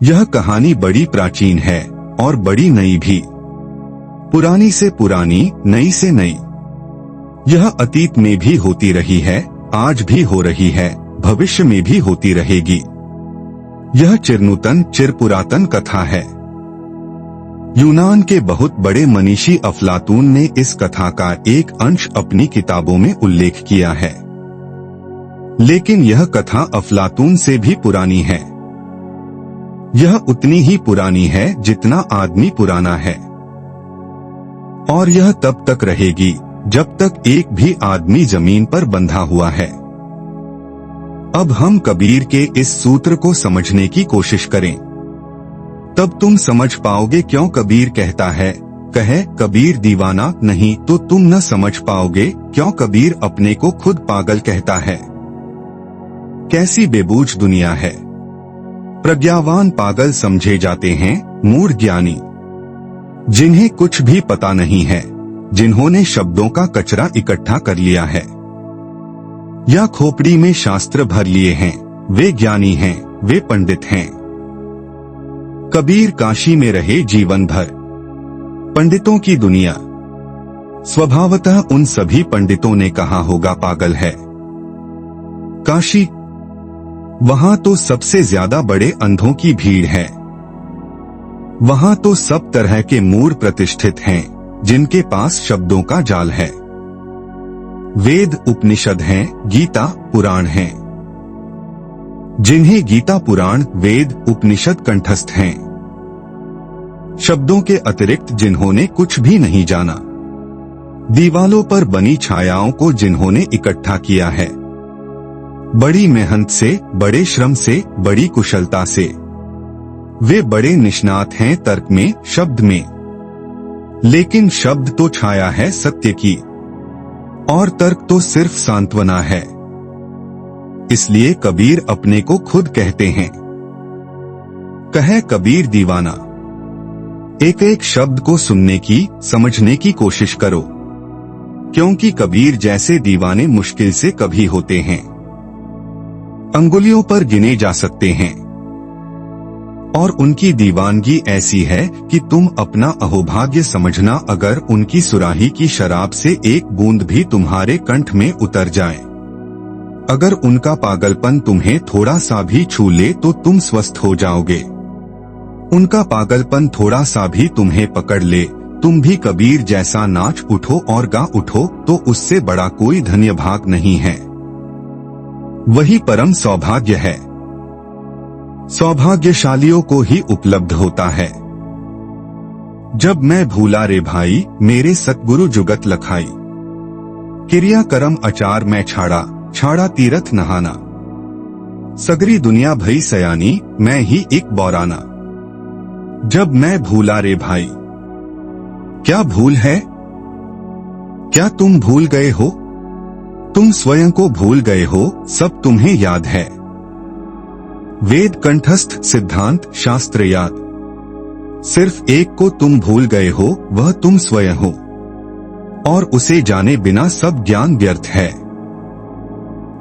यह कहानी बड़ी प्राचीन है और बड़ी नई भी। पुरानी से पुरानी, नई से नई। यह अतीत में भी होती रही है, आज भी हो रही है, भविष्य में भी होती रहेगी। यह चिरनूतन चिरपुरातन कथा है। यूनान के बहुत बड़े मनीषी अफलातून ने इस कथा का एक अंश अपनी किताबों में उल्लेख किया है। लेकिन यह कथा अफलातून से भी पुरानी है। यह उतनी ही पुरानी है जितना आदमी पुराना है, और यह तब तक रहेगी जब तक एक भी आदमी जमीन पर बंधा हुआ है। अब हम कबीर के इस सूत्र को समझने की कोशिश करें, तब तुम समझ पाओगे क्यों कबीर कहता है, कहे कबीर दीवाना नहीं तो तुम न समझ पाओगे क्यों कबीर अपने को खुद पागल कहता है। कैसी बेबूझ दुनिया है। प्रज्ञावान पागल समझे जाते हैं, मूढ़ ज्ञानी, जिन्हें कुछ भी पता नहीं है, जिन्होंने शब्दों का कचरा इकट्ठा कर लिया है या खोपड़ी में शास्त्र भर लिए हैं, वे ज्ञानी हैं, वे पंडित हैं। कबीर काशी में रहे जीवन भर। पंडितों की दुनिया। स्वभावतः उन सभी पंडितों ने कहा होगा पागल है। काशी, वहां तो सबसे ज्यादा बड़े अंधों की भीड़ है। वहां तो सब तरह के मूढ़ प्रतिष्ठित हैं, जिनके पास शब्दों का जाल है। वेद उपनिषद हैं, गीता पुराण हैं, जिन्हें गीता पुराण वेद उपनिषद कंठस्थ हैं। शब्दों के अतिरिक्त जिन्होंने कुछ भी नहीं जाना। दीवालों पर बनी छायाओं को जिन्होंने इकट्ठा किया है, बड़ी मेहनत से, बड़े श्रम से, बड़ी कुशलता से। वे बड़े निष्णात हैं तर्क में, शब्द में। लेकिन शब्द तो छाया है सत्य की, और तर्क तो सिर्फ सांत्वना है। इसलिए कबीर अपने को खुद कहते हैं, कहे कबीर दीवाना। एक एक शब्द को सुनने की, समझने की कोशिश करो, क्योंकि कबीर जैसे दीवाने मुश्किल से कभी होते हैं। अंगुलियों पर गिने जा सकते हैं, और उनकी दीवानगी ऐसी है कि तुम अपना अहोभाग्य समझना अगर उनकी सुराही की शराब से एक बूंद भी तुम्हारे कंठ में उतर जाए। अगर उनका पागलपन तुम्हें थोड़ा सा भी छू ले तो तुम स्वस्थ हो जाओगे। उनका पागलपन थोड़ा सा भी तुम्हें पकड़ ले, तुम भी कबीर जैसा नाच उठो और गा उठो, तो उससे बड़ा कोई धन्य भाग नहीं है। वही परम सौभाग्य है। सौभाग्यशालियों को ही उपलब्ध होता है। जब मैं भूला रे भाई, मेरे सतगुरु जुगत लखाई। क्रिया करम अचार मैं छाड़ा, छाड़ा तीरथ नहाना। सगरी दुनिया भई सयानी, मैं ही एक बौराना। जब मैं भूला रे भाई। क्या भूल है? क्या तुम भूल गए हो? तुम स्वयं को भूल गए हो, सब तुम्हें याद है। वेद कंठस्थ, सिद्धांत शास्त्र याद। सिर्फ एक को तुम भूल गए हो, वह तुम स्वयं हो, और उसे जाने बिना सब ज्ञान व्यर्थ है।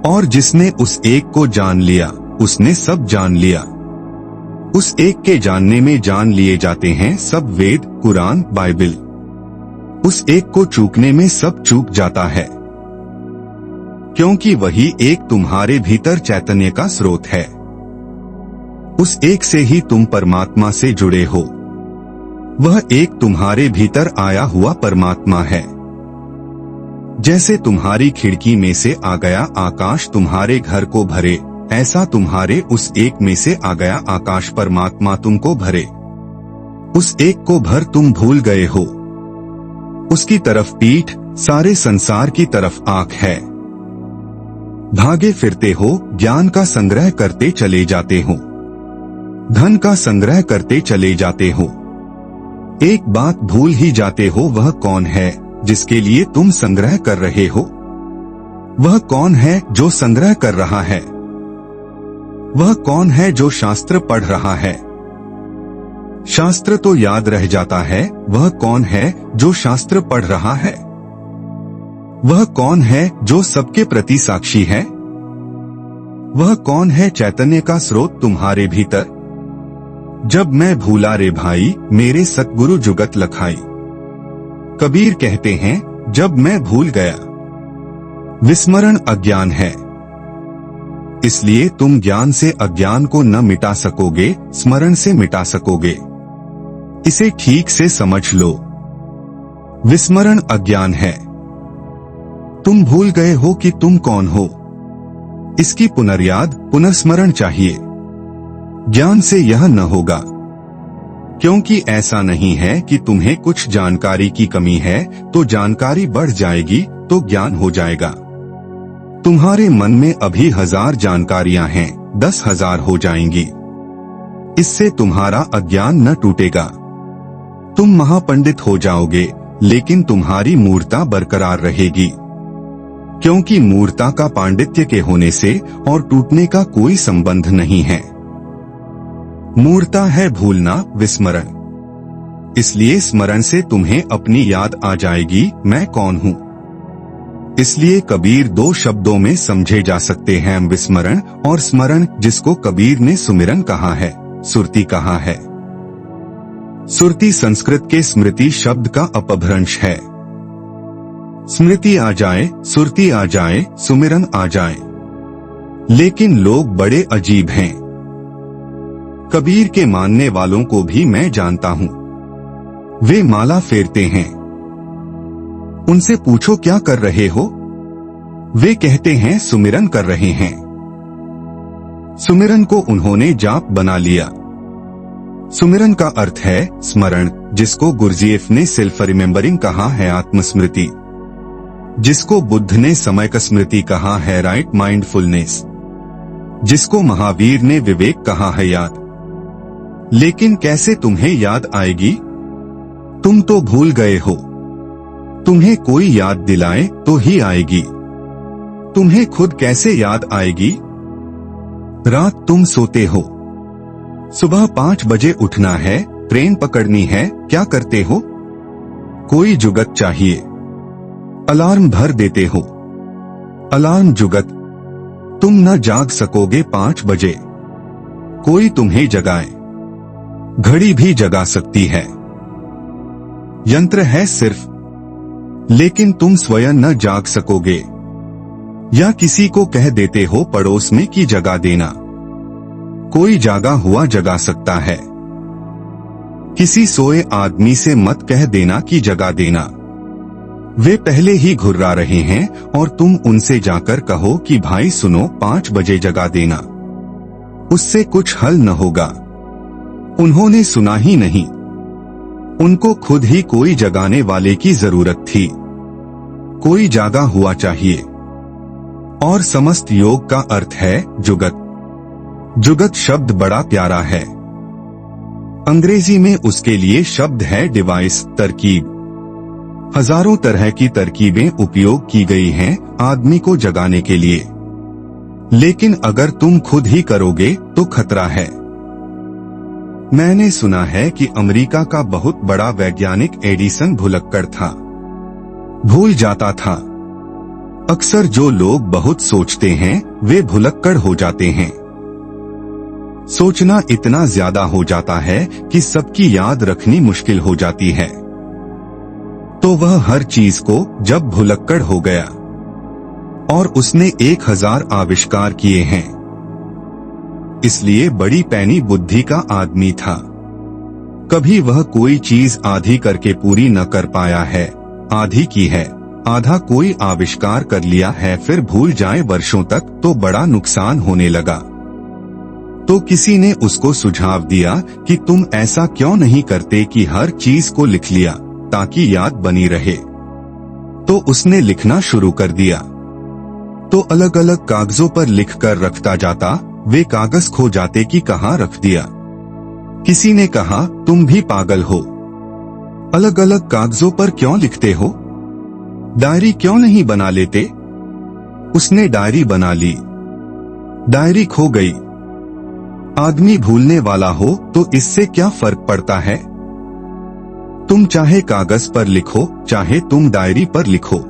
और जिसने उस एक को जान लिया, उसने सब जान लिया। उस एक के जानने में जान लिए जाते हैं सब वेद, कुरान, बाइबिल। उस एक को चूकने में सब चूक जाता है, क्योंकि वही एक तुम्हारे भीतर चैतन्य का स्रोत है। उस एक से ही तुम परमात्मा से जुड़े हो। वह एक तुम्हारे भीतर आया हुआ परमात्मा है। जैसे तुम्हारी खिड़की में से आ गया आकाश तुम्हारे घर को भरे, ऐसा तुम्हारे उस एक में से आ गया आकाश परमात्मा तुमको भरे। उस एक को भर तुम भूल गए हो। उसकी तरफ पीठ, सारे संसार की तरफ आंख है। भागे फिरते हो, ज्ञान का संग्रह करते चले जाते हो, धन का संग्रह करते चले जाते हो। एक बात भूल ही जाते हो, वह कौन है जिसके लिए तुम संग्रह कर रहे हो? वह कौन है जो संग्रह कर रहा है? वह कौन है जो शास्त्र पढ़ रहा है? शास्त्र तो याद रह जाता है, वह कौन है जो शास्त्र पढ़ रहा है? वह कौन है जो सबके प्रति साक्षी है? वह कौन है चैतन्य का स्रोत तुम्हारे भीतर? जब मैं भूला रे भाई मेरे सतगुरु जुगत लखाई। कबीर कहते हैं जब मैं भूल गया। विस्मरण अज्ञान है, इसलिए तुम ज्ञान से अज्ञान को न मिटा सकोगे, स्मरण से मिटा सकोगे। इसे ठीक से समझ लो। विस्मरण अज्ञान है। तुम भूल गए हो कि तुम कौन हो। इसकी पुनर्याद पुनर्स्मरण चाहिए। ज्ञान से यह न होगा, क्योंकि ऐसा नहीं है कि तुम्हें कुछ जानकारी की कमी है तो जानकारी बढ़ जाएगी तो ज्ञान हो जाएगा। तुम्हारे मन में अभी 1000 जानकारियां हैं, 10,000 हो जाएंगी। इससे तुम्हारा अज्ञान न टूटेगा। तुम महापंडित हो जाओगे, लेकिन तुम्हारी मूर्ता बरकरार रहेगी, क्योंकि मूर्ता का पांडित्य के होने से और टूटने का कोई संबंध नहीं है। मूर्ता है भूलना, विस्मरण। इसलिए स्मरण से तुम्हें अपनी याद आ जाएगी, मैं कौन हूँ। इसलिए कबीर 2 शब्दों में समझे जा सकते हैं, विस्मरण और स्मरण, जिसको कबीर ने सुमिरन कहा है, सुरती कहा है। सुरती संस्कृत के स्मृति शब्द का अपभ्रंश है। स्मृति आ जाए, सुरती आ जाए, सुमिरन आ जाए। लेकिन लोग बड़े अजीब हैं। कबीर के मानने वालों को भी मैं जानता हूँ। वे माला फेरते हैं। उनसे पूछो क्या कर रहे हो, वे कहते हैं सुमिरन कर रहे हैं। सुमिरन को उन्होंने जाप बना लिया। सुमिरन का अर्थ है स्मरण, जिसको गुरजीएफ ने सेल्फ रिमेम्बरिंग कहा है, आत्मस्मृति। जिसको बुद्ध ने समयक स्मृति कहा है, राइट माइंडफुलनेस। जिसको महावीर ने विवेक कहा है, याद। लेकिन कैसे तुम्हें याद आएगी? तुम तो भूल गए हो। तुम्हें कोई याद दिलाए तो ही आएगी। तुम्हें खुद कैसे याद आएगी? रात तुम सोते हो, सुबह 5 बजे उठना है, ट्रेन पकड़नी है, क्या करते हो? कोई जुगत चाहिए। अलार्म भर देते हो। अलार्म जुगत। तुम न जाग सकोगे 5 बजे। कोई तुम्हें जगाए। घड़ी भी जगा सकती है। यंत्र है सिर्फ, लेकिन तुम स्वयं न जाग सकोगे। या किसी को कह देते हो पड़ोस में कि जगा देना। कोई जागा हुआ जगा सकता है। किसी सोए आदमी से मत कह देना कि जगा देना। वे पहले ही घुर्रा रहे हैं और तुम उनसे जाकर कहो कि भाई सुनो, 5 बजे जगा देना। उससे कुछ हल न होगा। उन्होंने सुना ही नहीं। उनको खुद ही कोई जगाने वाले की जरूरत थी। कोई जागा हुआ चाहिए। और समस्त योग का अर्थ है जुगत। जुगत शब्द बड़ा प्यारा है। अंग्रेजी में उसके लिए शब्द है डिवाइस, तरकीब। हजारों तरह की तरकीबें उपयोग की गई हैं आदमी को जगाने के लिए। लेकिन अगर तुम खुद ही करोगे तो खतरा है। मैंने सुना है कि अमेरिका का बहुत बड़ा वैज्ञानिक एडिसन भुलक्कड़ था, भूल जाता था। अक्सर जो लोग बहुत सोचते हैं वे भुलक्कड़ हो जाते हैं। सोचना इतना ज्यादा हो जाता है कि सबकी याद रखनी मुश्किल हो जाती है। तो वह हर चीज को जब भुलक्कड़ हो गया और उसने 1000 आविष्कार किए हैं, इसलिए बड़ी पैनी बुद्धि का आदमी था। कभी वह कोई चीज आधी करके पूरी न कर पाया है, आधी की है, आधा कोई आविष्कार कर लिया है, फिर भूल जाए वर्षों तक तो बड़ा नुकसान होने लगा। तो किसी ने उसको सुझाव दिया कि तुम ऐसा क्यों नहीं करते कि हर चीज को लिख लिया ताकि याद बनी रहे। तो उसने लिखना शुरू कर दिया। तो अलग अलग कागजों पर लिख कर रखता जाता, वे कागज खो जाते कि कहाँ रख दिया। किसी ने कहा तुम भी पागल हो, अलग अलग कागजों पर क्यों लिखते हो, डायरी क्यों नहीं बना लेते। उसने डायरी बना ली, डायरी खो गई। आदमी भूलने वाला हो तो इससे क्या फर्क पड़ता है। तुम चाहे कागज पर लिखो चाहे तुम डायरी पर लिखो,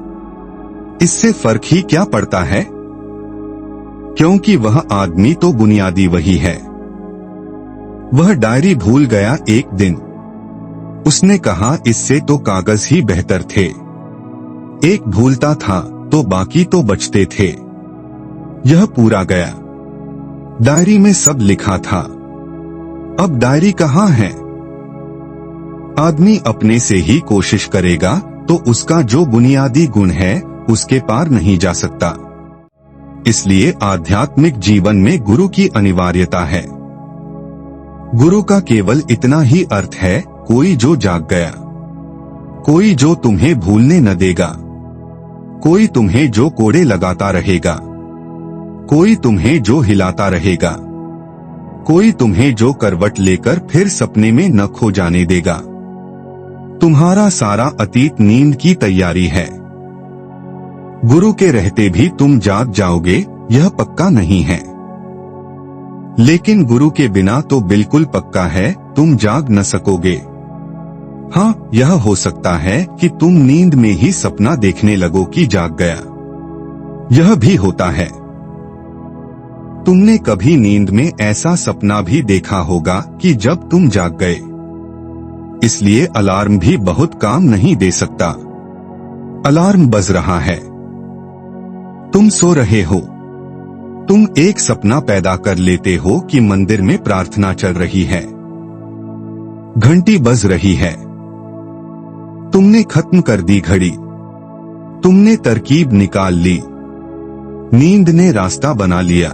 इससे फर्क ही क्या पड़ता है, क्योंकि वह आदमी तो बुनियादी वही है। वह डायरी भूल गया एक दिन। उसने कहा, इससे तो कागज ही बेहतर थे। एक भूलता था तो बाकी तो बचते थे। यह पूरा गया। डायरी में सब लिखा था। अब डायरी कहाँ है? आदमी अपने से ही कोशिश करेगा तो उसका जो बुनियादी गुण है उसके पार नहीं जा सकता। इसलिए आध्यात्मिक जीवन में गुरु की अनिवार्यता है। गुरु का केवल इतना ही अर्थ है, कोई जो जाग गया, कोई जो तुम्हें भूलने न देगा, कोई तुम्हें जो कोड़े लगाता रहेगा, कोई तुम्हें जो हिलाता रहेगा, कोई तुम्हें जो करवट लेकर फिर सपने में न खो जाने देगा। तुम्हारा सारा अतीत नींद की तैयारी है। गुरु के रहते भी तुम जाग जाओगे, यह पक्का नहीं है। लेकिन गुरु के बिना तो बिल्कुल पक्का है, तुम जाग न सकोगे। हाँ, यह हो सकता है कि तुम नींद में ही सपना देखने लगो कि जाग गया। यह भी होता है। तुमने कभी नींद में ऐसा सपना भी देखा होगा कि जब तुम जाग गए। इसलिए अलार्म भी बहुत काम नहीं दे सकता। अलार्म बज रहा है, तुम सो रहे हो। तुम एक सपना पैदा कर लेते हो कि मंदिर में प्रार्थना चल रही है, घंटी बज रही है। तुमने खत्म कर दी घड़ी, तुमने तरकीब निकाल ली, नींद ने रास्ता बना लिया।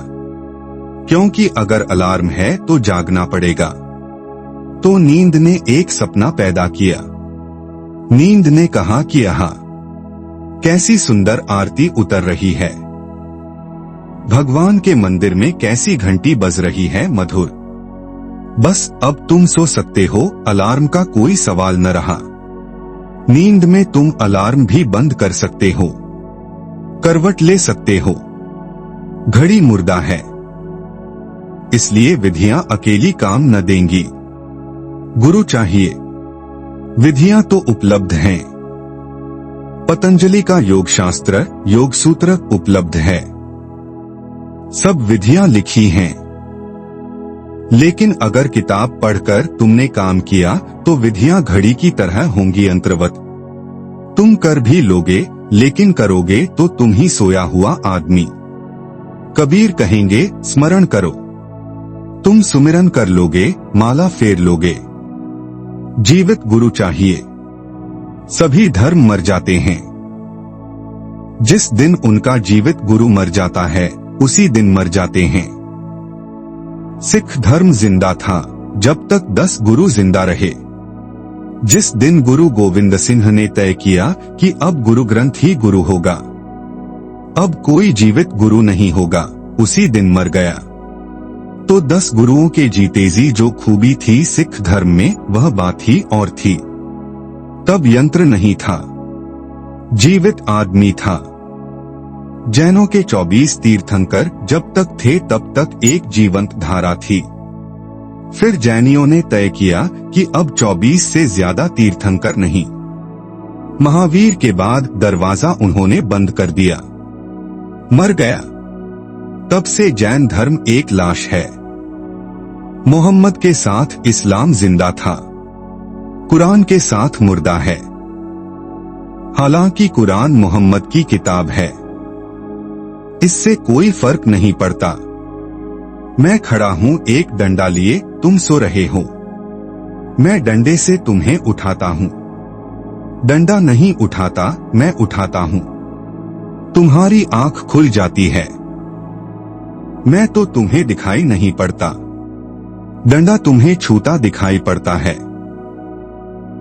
क्योंकि अगर अलार्म है तो जागना पड़ेगा। तो नींद ने एक सपना पैदा किया। नींद ने कहा कि यहाँ कैसी सुंदर आरती उतर रही है, भगवान के मंदिर में कैसी घंटी बज रही है मधुर। बस अब तुम सो सकते हो, अलार्म का कोई सवाल न रहा। नींद में तुम अलार्म भी बंद कर सकते हो, करवट ले सकते हो। घड़ी मुर्दा है, इसलिए विधियां अकेली काम न देंगी। गुरु चाहिए। विधियां तो उपलब्ध हैं। पतंजलि का योग शास्त्र, योग सूत्र उपलब्ध है। सब विधियां लिखी हैं। लेकिन अगर किताब पढ़कर तुमने काम किया तो विधियां घड़ी की तरह होंगी यंत्रवत। तुम कर भी लोगे, लेकिन करोगे तो तुम ही सोया हुआ आदमी। कबीर कहेंगे, स्मरण करो। तुम सुमिरन कर लोगे, माला फेर लोगे। जीवित गुरु चाहिए। सभी धर्म मर जाते हैं। जिस दिन उनका जीवित गुरु मर जाता है उसी दिन मर जाते हैं। सिख धर्म जिंदा था जब तक 10 गुरु जिंदा रहे। जिस दिन गुरु गोविंद सिंह ने तय किया कि अब गुरु ग्रंथ ही गुरु होगा, अब कोई जीवित गुरु नहीं होगा, उसी दिन मर गया। तो 10 गुरुओं के जीते जी जो खूबी थी सिख धर्म में, वह बात ही और थी। तब यंत्र नहीं था, जीवित आदमी था। जैनों के 24 तीर्थंकर जब तक थे तब तक एक जीवंत धारा थी। फिर जैनियों ने तय किया कि अब 24 से ज्यादा तीर्थंकर नहीं। महावीर के बाद दरवाजा उन्होंने बंद कर दिया, मर गया। तब से जैन धर्म एक लाश है। मोहम्मद के साथ इस्लाम जिंदा था, कुरान के साथ मुर्दा है। हालांकि कुरान मोहम्मद की किताब है, इससे कोई फर्क नहीं पड़ता। मैं खड़ा हूं एक डंडा लिए, तुम सो रहे हो। मैं डंडे से तुम्हें उठाता हूं। डंडा नहीं उठाता, मैं उठाता हूं। तुम्हारी आंख खुल जाती है, मैं तो तुम्हें दिखाई नहीं पड़ता। डंडा तुम्हें छूता दिखाई पड़ता है।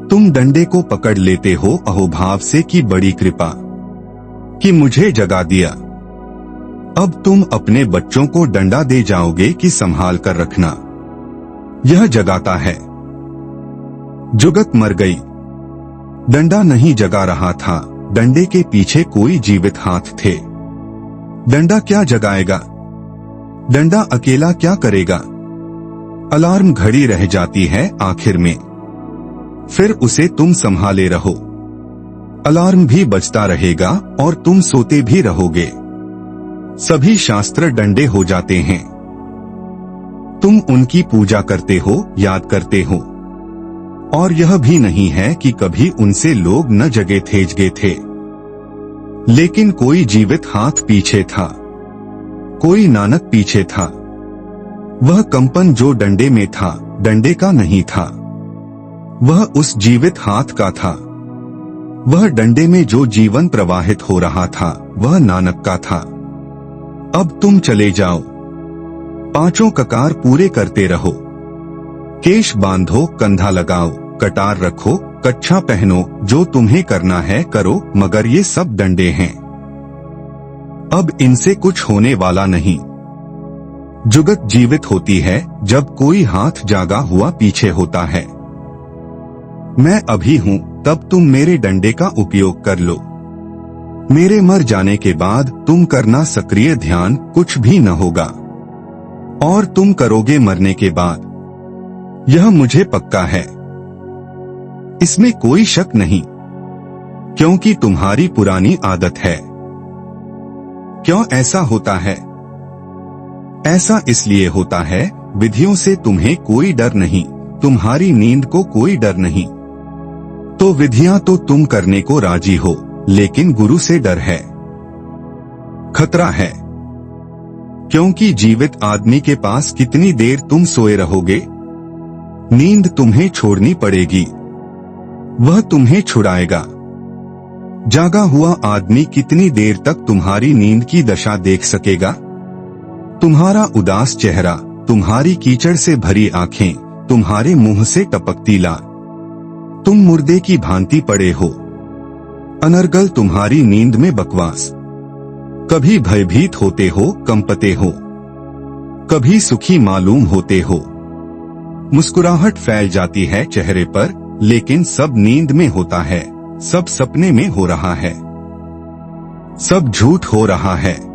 तुम डंडे को पकड़ लेते हो अहोभाव से कि बड़ी कृपा कि मुझे जगा दिया। अब तुम अपने बच्चों को डंडा दे जाओगे कि संभाल कर रखना। यह जगाता है। जुगत मर गई। डंडा नहीं जगा रहा था, डंडे के पीछे कोई जीवित हाथ थे। डंडा क्या जगाएगा? डंडा अकेला क्या करेगा? अलार्म घड़ी रह जाती है आखिर में, फिर उसे तुम संभाले रहो। अलार्म भी बजता रहेगा और तुम सोते भी रहोगे। सभी शास्त्र डंडे हो जाते हैं। तुम उनकी पूजा करते हो, याद करते हो। और यह भी नहीं है कि कभी उनसे लोग न जगे थे, लेकिन कोई जीवित हाथ पीछे था, कोई नानक पीछे था। वह कंपन जो डंडे में था, डंडे का नहीं था, वह उस जीवित हाथ का था। वह डंडे में जो जीवन प्रवाहित हो रहा था, वह नानक का था। अब तुम चले जाओ, पांचों ककार पूरे करते रहो। केश बांधो, कंधा लगाओ, कटार रखो, कच्छा पहनो, जो तुम्हें करना है करो, मगर ये सब डंडे हैं। अब इनसे कुछ होने वाला नहीं। जुगत जीवित होती है जब कोई हाथ जागा हुआ पीछे होता है। मैं अभी हूं, तब तुम मेरे डंडे का उपयोग कर लो। मेरे मर जाने के बाद तुम करना सक्रिय ध्यान, कुछ भी न होगा। और तुम करोगे मरने के बाद, यह मुझे पक्का है, इसमें कोई शक नहीं, क्योंकि तुम्हारी पुरानी आदत है। क्यों ऐसा होता है? ऐसा इसलिए होता है, विधियों से तुम्हें कोई डर नहीं, तुम्हारी नींद को कोई डर नहीं। तो विधियां तो तुम करने को राजी हो, लेकिन गुरु से डर है, खतरा है। क्योंकि जीवित आदमी के पास कितनी देर तुम सोए रहोगे? नींद तुम्हें छोड़नी पड़ेगी, वह तुम्हें छुड़ाएगा। जागा हुआ आदमी कितनी देर तक तुम्हारी नींद की दशा देख सकेगा? तुम्हारा उदास चेहरा, तुम्हारी कीचड़ से भरी आंखें, तुम्हारे मुंह से टपकती लार, तुम मुर्दे की भांति पड़े हो। अनर्गल तुम्हारी नींद में बकवास। कभी भयभीत होते हो, कंपते हो, कभी सुखी मालूम होते हो। मुस्कुराहट फैल जाती है चेहरे पर, लेकिन सब नींद में होता है, सब सपने में हो रहा है, सब झूठ हो रहा है।